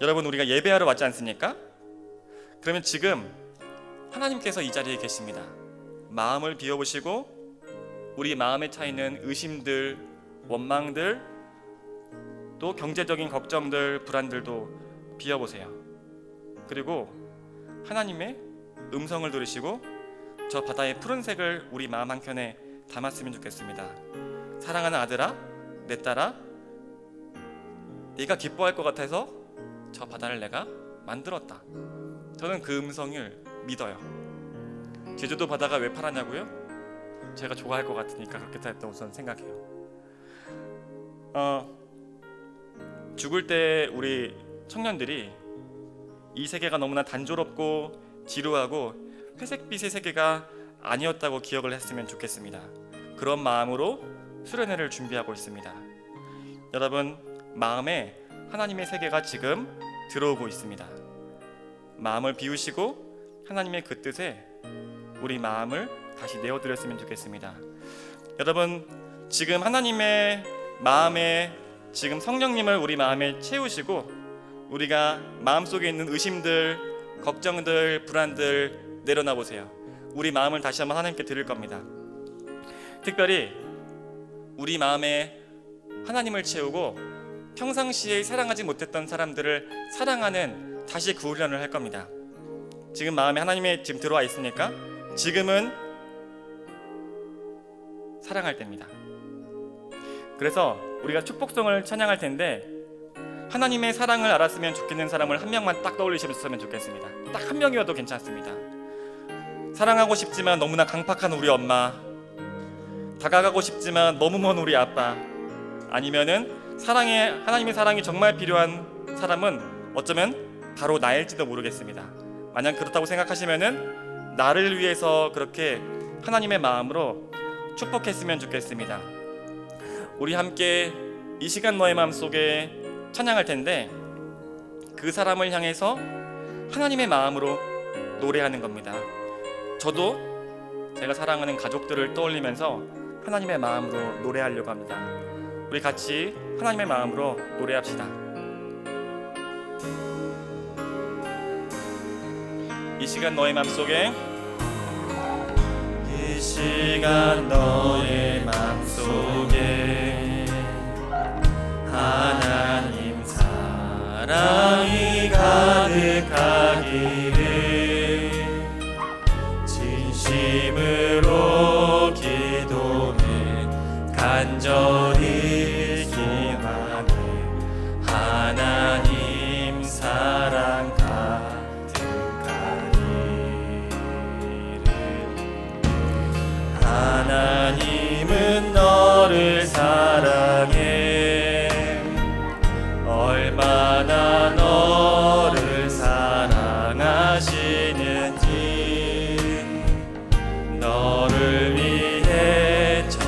여러분, 우리가 예배하러 왔지 않습니까? 그러면 지금 하나님께서 이 자리에 계십니다. 마음을 비워보시고 우리 마음에 차있는 의심들, 원망들, 또 경제적인 걱정들, 불안들도 비워보세요. 그리고 하나님의 음성을 들으시고 저 바다의 푸른색을 우리 마음 한켠에 담았으면 좋겠습니다. 사랑하는 아들아, 내 딸아, 네가 기뻐할 것 같아서 저 바다를 내가 만들었다. 저는 그 음성을 믿어요. 제주도 바다가 왜 파랗냐고요? 제가 좋아할 것 같으니까 그렇게 했다고 저는 생각해요. 죽을 때 우리 청년들이 이 세계가 너무나 단조롭고 지루하고 회색빛의 세계가 아니었다고 기억을 했으면 좋겠습니다. 그런 마음으로 수련회를 준비하고 있습니다. 여러분, 마음에 하나님의 세계가 지금 들어오고 있습니다. 마음을 비우시고 하나님의 그 뜻에 우리 마음을 다시 내어드렸으면 좋겠습니다. 여러분, 지금 하나님의 마음에 지금 성령님을 우리 마음에 채우시고 우리가 마음속에 있는 의심들, 걱정들, 불안들 내려놔 보세요. 우리 마음을 다시 한번 하나님께 드릴 겁니다. 특별히 우리 마음에 하나님을 채우고 평상시에 사랑하지 못했던 사람들을 사랑하는 다시 그 훈련을 할 겁니다. 지금 마음에 하나님이 지금 들어와 있으니까 지금은 사랑할 때입니다. 그래서 우리가 축복성을 찬양할 텐데 하나님의 사랑을 알았으면 좋겠는 사람을 한 명만 딱 떠올리시면 좋겠습니다. 딱 한 명이어도 괜찮습니다. 사랑하고 싶지만 너무나 강팍한 우리 엄마, 다가가고 싶지만 너무 먼 우리 아빠, 아니면은 하나님의 사랑이 정말 필요한 사람은 어쩌면 바로 나일지도 모르겠습니다. 만약 그렇다고 생각하시면은 나를 위해서 그렇게 하나님의 마음으로 축복했으면 좋겠습니다. 우리 함께 이 시간 너의 마음속에 찬양할 텐데 그 사람을 향해서 하나님의 마음으로 노래하는 겁니다. 저도 제가 사랑하는 가족들을 떠올리면서 하나님의 마음으로 노래하려고 합니다. 우리 같이 하나님의 마음으로 노래합시다. 이 시간 너의 마음속에, 이 시간 너의 마음속에 하나님 사랑이 가득하기를 진심으로 기도해 간절히 기만해 하나님 사랑 가득하기를. 하나님은 너를 사랑해 얼마나 너를 사랑하시는지 너를 위해 저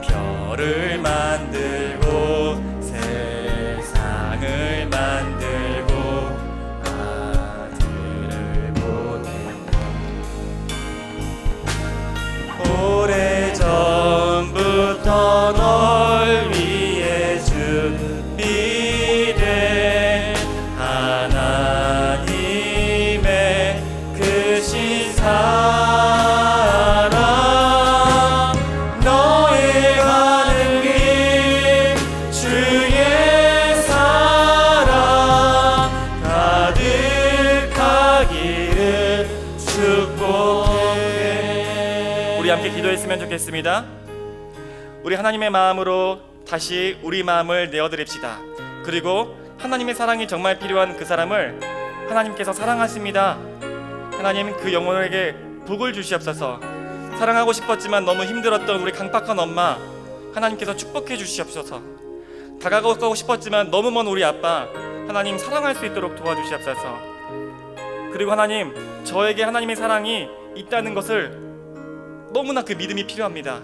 별을 만들고 세상을 만들고 아들을 보냈다. 오래전부터 널 위해 준비된 하나님의 크신 사랑 기도했으면 좋겠습니다. 우리 하나님의 마음으로 다시 우리 마음을 내어드립시다. 그리고 하나님의 사랑이 정말 필요한 그 사람을 하나님께서 사랑하십니다. 하나님, 그 영혼에게 복을 주시옵소서. 사랑하고 싶었지만 너무 힘들었던 우리 강팍한 엄마, 하나님께서 축복해 주시옵소서. 다가가고 싶었지만 너무 먼 우리 아빠, 하나님 사랑할 수 있도록 도와주시옵소서. 그리고 하나님, 저에게 하나님의 사랑이 있다는 것을 너무나 그 믿음이 필요합니다.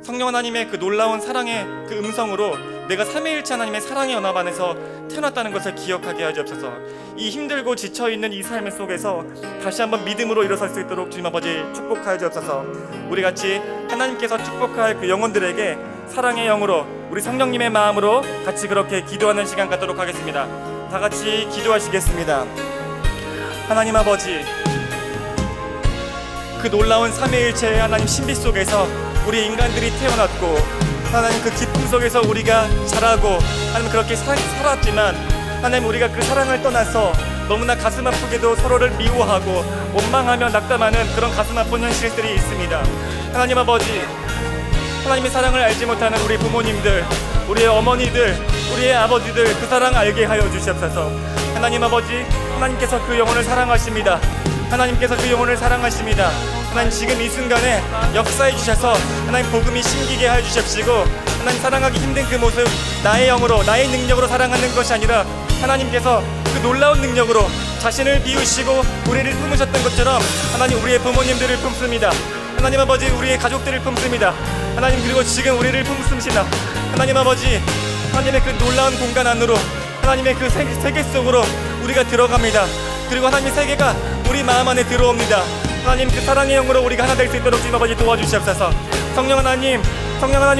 성령 하나님의 그 놀라운 사랑의 그 음성으로 내가 삼위일체 하나님의 사랑의 연합 안에서 태어났다는 것을 기억하게 하시옵소서. 이 힘들고 지쳐있는 이 삶 속에서 다시 한번 믿음으로 일어설 수 있도록 주님 아버지 축복하여 주옵소서. 우리 같이 하나님께서 축복할 그 영혼들에게 사랑의 영으로 우리 성령님의 마음으로 같이 그렇게 기도하는 시간 갖도록 하겠습니다. 다 같이 기도하시겠습니다. 하나님 아버지, 그 놀라운 삼위일체의 하나님 신비 속에서 우리 인간들이 태어났고, 하나님 그 기쁨 속에서 우리가 자라고, 하나님 그렇게 살았지만, 하나님 우리가 그 사랑을 떠나서 너무나 가슴 아프게도 서로를 미워하고 원망하며 낙담하는 그런 가슴 아픈 현실들이 있습니다. 하나님 아버지, 하나님의 사랑을 알지 못하는 우리 부모님들, 우리의 어머니들, 우리의 아버지들, 그 사랑 알게 하여 주시옵소서. 하나님 아버지, 하나님께서 그 영혼을 사랑하십니다. 하나님께서 그 영혼을 사랑하십니다. 하나님, 지금 이 순간에 역사해 주셔서 하나님 복음이 심기게 하여 주십시고, 하나님 사랑하기 힘든 그 모습 나의 영으로, 나의 능력으로 사랑하는 것이 아니라 하나님께서 그 놀라운 능력으로 자신을 비우시고 우리를 품으셨던 것처럼 하나님 우리의 부모님들을 품습니다. 하나님 아버지, 우리의 가족들을 품습니다. 하나님, 그리고 지금 우리를 품습니다. 하나님 아버지, 하나님의 그 놀라운 공간 안으로, 하나님의 그 세계 속으로 우리가 들어갑니다. 그리고 하나님의 세계가 우리 마음 안에 들어옵니다. 하나님, 그 사랑의 영으로 우리가 하나 될 수 있도록 주님 아버지 도와주시옵소서. 성령 하나님,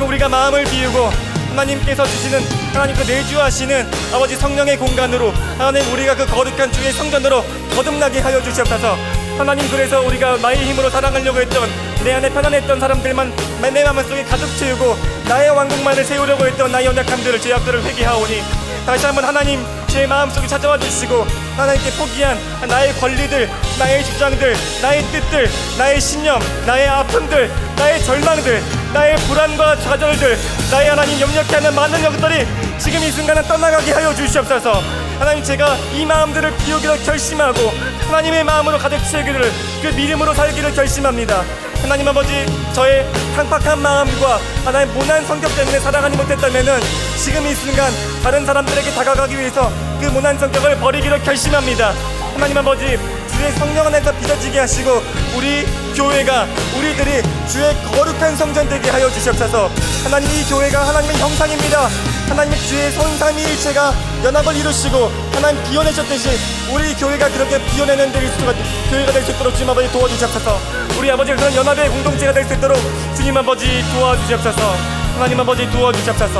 우리가 마음을 비우고 하나님께서 주시는 하나님 그 내주하시는 아버지 성령의 공간으로, 하나님 우리가 그 거룩한 주의 성전으로 거듭나게 하여 주시옵소서. 하나님, 그래서 우리가 나의 힘으로 사랑하려고 했던, 내 안에 편안했던 사람들만 내 마음속에 가득 채우고 나의 왕국만을 세우려고 했던 나의 연약함들을, 죄악들을 회개하오니 다시 한번 하나님 제 마음속에 찾아와 주시고, 하나님께 포기한 나의 권리들, 나의 주장들, 나의 뜻들, 나의 신념, 나의 아픔들, 나의 절망들, 나의 불안과 좌절들, 나의 하나님 염려케 하는 많은 것들이 지금 이 순간은 떠나가게 하여 주시옵소서. 하나님, 제가 이 마음들을 비우기로 결심하고 하나님의 마음으로 가득 채우기를, 그 믿음으로 살기를 결심합니다. 하나님 아버지, 저의 탕팍한 마음과 하나님 모난 성격 때문에 사랑하지 못했다면은 지금 이 순간 다른 사람들에게 다가가기 위해서 그 모난 성격을 버리기로 결심합니다. 하나님 아버지, 주의 성령 안에서 빚어지게 하시고 우리 교회가, 우리들이 주의 거룩한 성전 되게 하여 주시옵소서. 하나님, 이 교회가 하나님의 형상입니다. 하나님의 주의 손삼위일체가 연합을 이루시고 하나님 비워내셨듯이 우리 교회가 그렇게 비워내는 교회가 될 수 있도록 주님 아버지 도와주시옵소서. 우리 아버지, 그런 연합의 공동체가 될 수 있도록 주님 아버지 도와주시옵소서. 하나님 아버지 도와주시옵소서.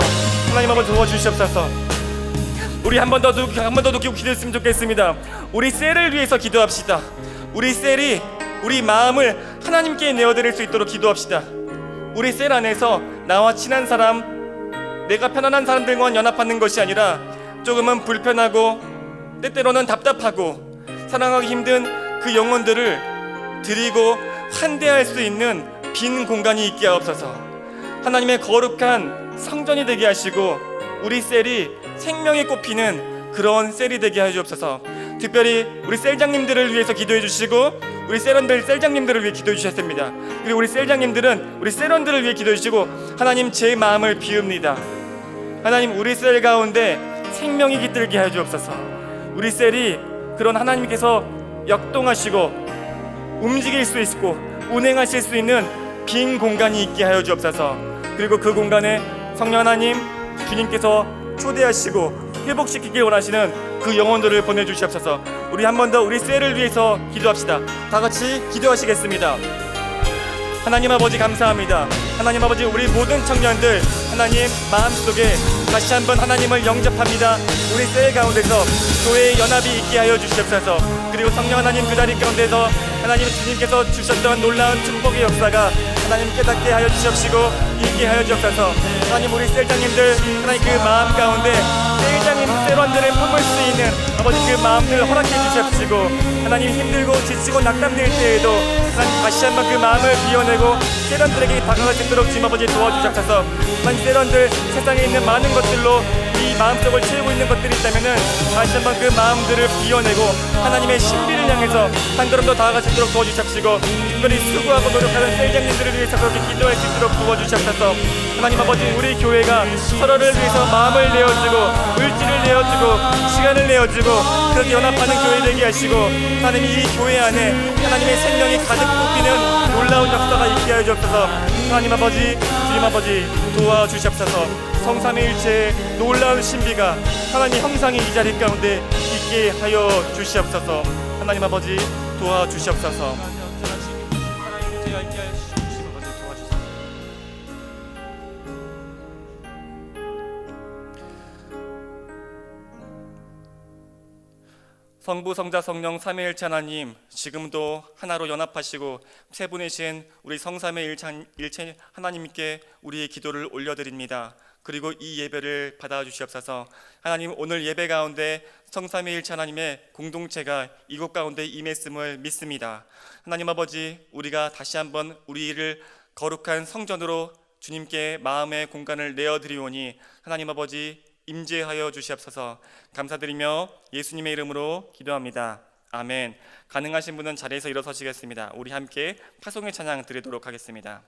하나님 아버지 도와주시옵소서. 우리 한 번 더 느끼고 기도했으면 좋겠습니다. 우리 셀을 위해서 기도합시다. 우리 셀이 우리 마음을 하나님께 내어드릴 수 있도록 기도합시다. 우리 셀 안에서 나와 친한 사람, 내가 편안한 사람들과 연합하는 것이 아니라 조금은 불편하고 때때로는 답답하고 사랑하기 힘든 그 영혼들을 드리고 환대할 수 있는 빈 공간이 있게 하옵소서. 하나님의 거룩한 성전이 되게 하시고 우리 셀이 생명이 꼽히는 그런 셀이 되게 해주옵소서. 특별히 우리 셀장님들을 위해서 기도해 주시고 우리 셀장님들을 위해 기도해 주셨습니다. 그리고 우리 셀장님들은 우리 셀원들을 위해 기도해 주시고, 하나님 제 마음을 비웁니다. 하나님, 우리 셀 가운데 생명이 깃들게 해주옵소서. 우리 셀이 그런 하나님께서 역동하시고 움직일 수 있고 운행하실 수 있는 빈 공간이 있게 하여 주옵소서. 그리고 그 공간에 성령 하나님, 주님께서 초대하시고 회복시키길 원하시는 그 영혼들을 보내주시옵소서. 우리 한 번 더 우리 셀을 위해서 기도합시다. 다 같이 기도하시겠습니다. 하나님 아버지, 감사합니다. 하나님 아버지, 우리 모든 청년들 하나님 마음속에 다시 한번 하나님을 영접합니다. 우리 셀 가운데서 교회의 연합이 있게 하여 주시옵소서. 그리고 성령 하나님, 그 자리 가운데서 하나님 주님께서 주셨던 놀라운 축복의 역사가 하나님 깨닫게 하여 주시옵시고 있게 하여 주옵소서. 하나님, 우리 셀장님들 하나님 그 마음 가운데 셀장 하나님 세련들을 품을 수 있는 아버지 그 마음들 허락해 주시옵시고, 하나님 힘들고 지치고 낙담될 때에도 하나님 다시 한번 그 마음을 비워내고 세련들에게 다가갈 수 있도록 주님 아버지 도와주시옵소서. 하나님 세련들 세상에 있는 많은 것들로 이 마음속을 채우고 있는 것들이 있다면은 다시 한번 그 마음들을 비워내고 하나님의 신비를 향해서 한 걸음 더 다가갈 수 있도록 도와주시옵시고, 특별히 수고하고 노력하는 셀장님들을 위해서 그렇게 기도할 수 있도록 도와주시옵소서. 하나님 아버지, 우리 교회가 서로를 위해서 마음을 내어주고 의지를 내어주고 시간을 내어주고 그렇게 연합하는 교회 되게 하시고, 하나님 이 교회 안에 하나님의 생명이 가득 뽑히는 놀라운 역사가 있게 하여 주옵소서. 하나님 아버지, 주님 아버지 도와주시옵소서. 성삼위일체의 놀라운 신비가 하나님 형상이 이 자리 가운데 있게 하여 주시옵소서. 하나님 아버지 도와주시옵소서. 성부, 성자, 성령 삼위일체 하나님, 지금도 하나로 연합하시고 세 분이신 우리 성삼위일체 하나님께 우리의 기도를 올려드립니다. 그리고 이 예배를 받아주시옵소서. 하나님, 오늘 예배 가운데 성삼위일체 하나님의 공동체가 이곳 가운데 임했음을 믿습니다. 하나님 아버지, 우리가 다시 한번 우리를 거룩한 성전으로 주님께 마음의 공간을 내어드리오니 하나님 아버지 임재하여 주시옵소서. 감사드리며 예수님의 이름으로 기도합니다. 아멘. 가능하신 분은 자리에서 일어서시겠습니다. 우리 함께 파송의 찬양 드리도록 하겠습니다.